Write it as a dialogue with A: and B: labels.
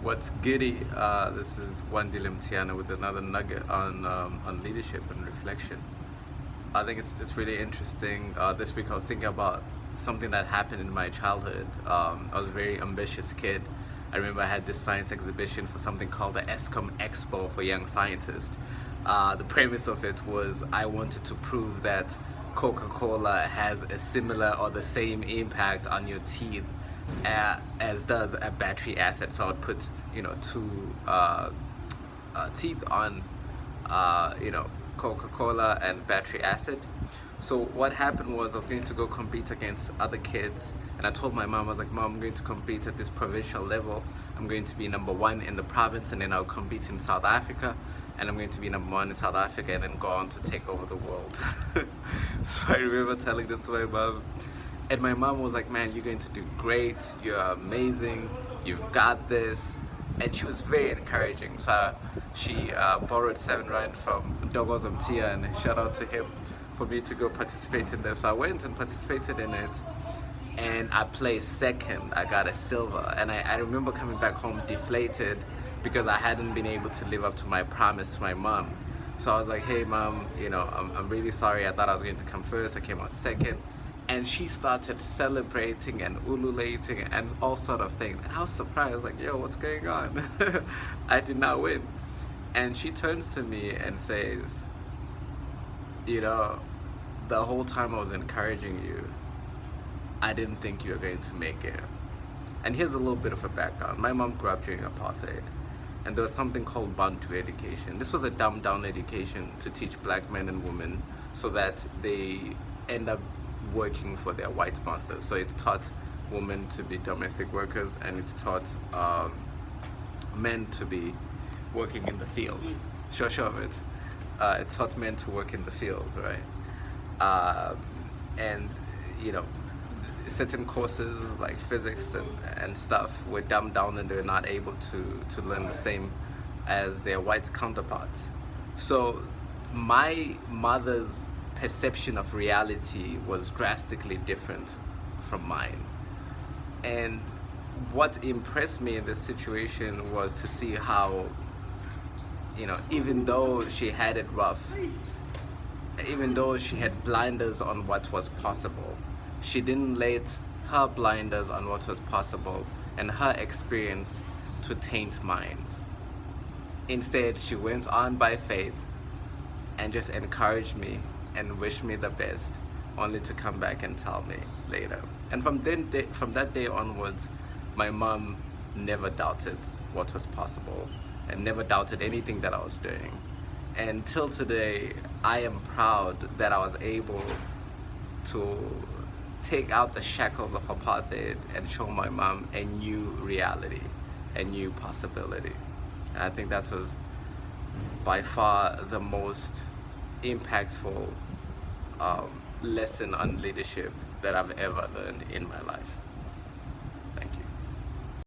A: What's giddy? This is one Dilem Tiana with another nugget on leadership and reflection. I think it's really interesting. This week I was thinking about something that happened in my childhood. I was a very ambitious kid. I remember I had this science exhibition for something called the ESCOM Expo for Young Scientists. The premise of it was I wanted to prove that Coca-Cola has a similar or the same impact on your teeth as does a battery acid. So I would put, two teeth on, Coca-Cola and battery acid. So what happened was I was going to go compete against other kids, and I told my mom, I was like, Mom, I'm going to compete at this provincial level. I'm going to be #1 in the province, and then I'll compete in South Africa, and I'm going to be #1 in South Africa and then go on to take over the world. So I remember telling this to my mom, and my mom was like, man, you're going to do great, you're amazing, you've got this. And she was very encouraging. So she borrowed 7 rand from Dogos Mtia, and shout out to him for me to go participate in this. So I went and participated in it, and I placed second. I got a silver, and I remember coming back home deflated because I hadn't been able to live up to my promise to my mom. So I was like, hey mom, I'm really sorry. I thought I was going to come first. I came out second. And she started celebrating and ululating and all sort of things. And I was surprised. I was like, yo, what's going on? I did not win. And she turns to me and says, the whole time I was encouraging you, I didn't think you were going to make it. And here's a little bit of a background. My mom grew up during Apartheid, and there was something called Bantu Education. This was a dumbed down education to teach black men and women so that they end up working for their white masters. So it taught women to be domestic workers, and it's taught men to be working in the field. Sure of it. It taught men to work in the field, right? And certain courses like physics and stuff were dumbed down, and they're not able to learn the same as their white counterparts. So my mother's perception of reality was drastically different from mine. And what impressed me in this situation was to see how, even though she had it rough, even though she had blinders on what was possible, she didn't let her blinders on what was possible and her experience to taint mine. Instead, she went on by faith and just encouraged me and wish me the best, only to come back and tell me later. And from that day onwards, my mom never doubted what was possible and never doubted anything that I was doing. And till today, I am proud that I was able to take out the shackles of apartheid and show my mom a new reality, a new possibility. And I think that was by far the most impactful lesson on leadership that I've ever learned in my life.